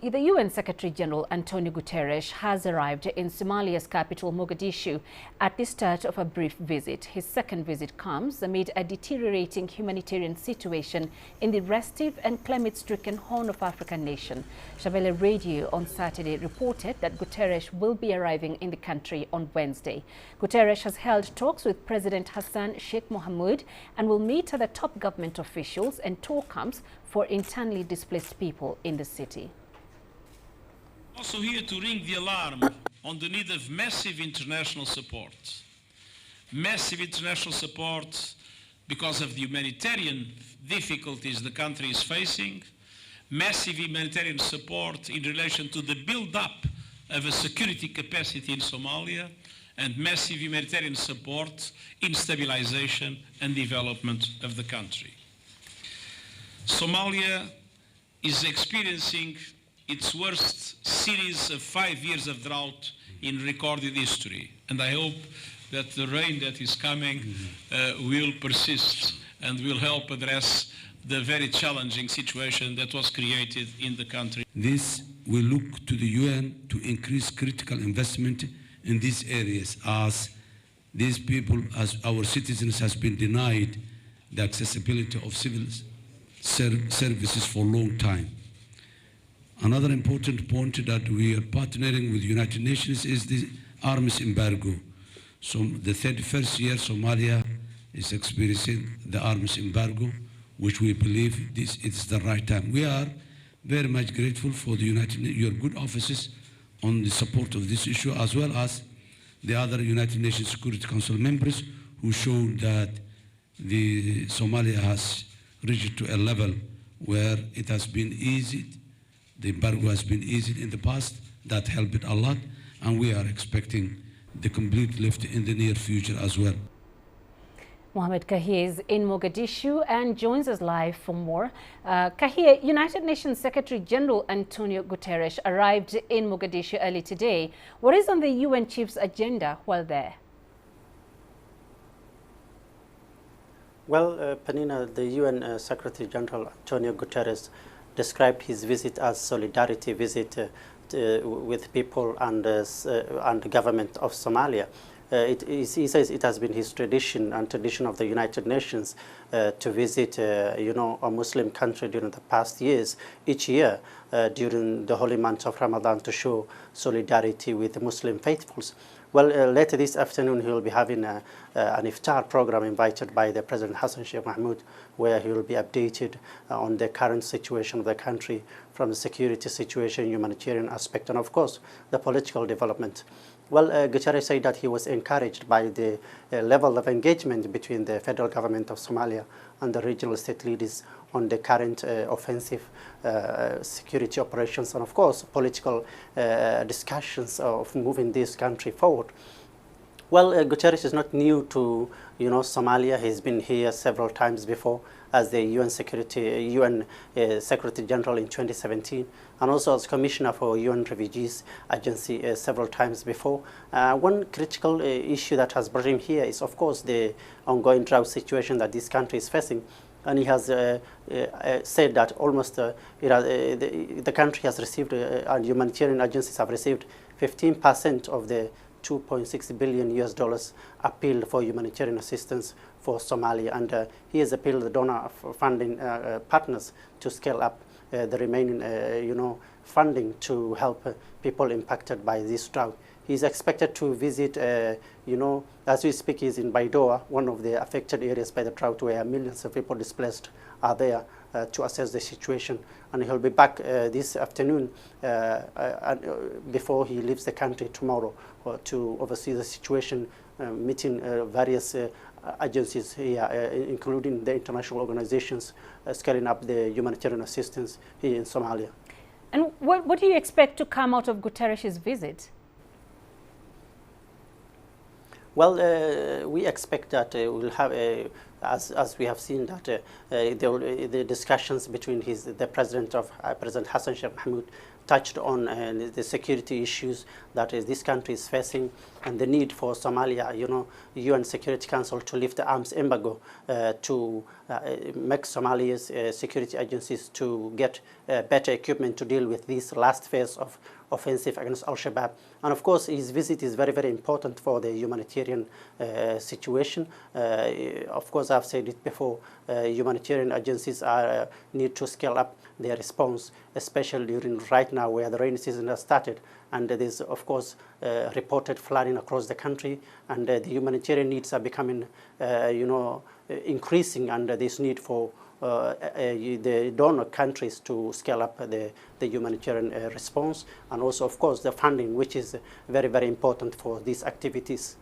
The UN Secretary-General Antonio Guterres has arrived in Somalia's capital, Mogadishu, at the start of a brief visit. His second visit comes amid a deteriorating humanitarian situation in the restive and climate-stricken Horn of Africa nation. Shabelle Radio on Saturday reported that Guterres will be arriving in the country on Wednesday. Guterres has held talks with President Hassan Sheikh Mohamud and will meet other top government officials and tour camps for internally displaced people in the city. Also here to ring the alarm on the need of massive international support. Massive international support because of the humanitarian difficulties the country is facing. Massive humanitarian support in relation to the build-up of a security capacity in Somalia, and massive humanitarian support in stabilization and development of the country. Somalia is experiencing its worst series of 5 years of drought in recorded history. And I hope that the rain that is coming will persist and will help address the very challenging situation that was created in the country. This will look to the UN to increase critical investment in these areas, as these people, as our citizens, has been denied the accessibility of civil services for a long time. Another important point that we are partnering with the United Nations is the arms embargo. So the 31st year Somalia is experiencing the arms embargo, which we believe this is the right time. We are very much grateful for the your good offices on the support of this issue, as well as the other United Nations Security Council members who showed that the Somalia has reached to a level where it has been easy. The embargo has been easy in the past. That helped a lot, and we are expecting the complete lift in the near future as well. Mohamed Kahir is in Mogadishu and joins us live for more. Kahir, United Nations Secretary-General Antonio Guterres arrived in Mogadishu early today. What is on the UN chief's agenda while there? Well, Penina, the UN Secretary-General Antonio Guterres described his visit as solidarity visit with people and the government of Somalia. He says it has been his tradition and tradition of the United Nations to visit, a Muslim country during the past years, each year during the holy month of Ramadan, to show solidarity with the Muslim faithfuls. Well, later this afternoon he will be having an iftar program invited by the President Hassan Sheikh Mohamud, where he will be updated on the current situation of the country, from the security situation, humanitarian aspect, and of course the political development. Well, Guterres said that he was encouraged by the level of engagement between the federal government of Somalia and the regional state leaders on the current offensive security operations, and of course political discussions of moving this country forward. Well, Guterres is not new to Somalia. He's been here several times before as the UN Secretary General in 2017, and also as Commissioner for UN Refugees Agency several times before. One critical issue that has brought him here is, of course, the ongoing drought situation that this country is facing. And he has said that almost the country has received, and humanitarian agencies have received 15% of the $2.6 billion appeal for humanitarian assistance for Somalia, and he has appealed the donor funding partners to scale up the remaining, funding to help people impacted by this drought. He's expected to visit, as we speak, he's in Baidoa, one of the affected areas by the drought, where millions of people displaced are there to assess the situation. And he'll be back this afternoon before he leaves the country tomorrow to oversee the situation, meeting various agencies here, including the international organizations, scaling up the humanitarian assistance here in Somalia. And what do you expect to come out of Guterres' visit? Well, we expect that we'll have, as we have seen, that the discussions between President Hassan Sheikh Mohamud touched on the security issues that this country is facing, and the need for Somalia, UN Security Council to lift the arms embargo to make Somalia's security agencies to get better equipment to deal with this last phase of offensive against Al-Shabaab. And of course, his visit is very, very important for the humanitarian situation. Of course, I've said it before, humanitarian agencies need to scale up their response, especially during right now where the rainy season has started. And there's, of course, reported flooding across the country, and the humanitarian needs are becoming, increasing, and this need for the donor countries to scale up the humanitarian response, and also, of course, the funding, which is very, very important for these activities.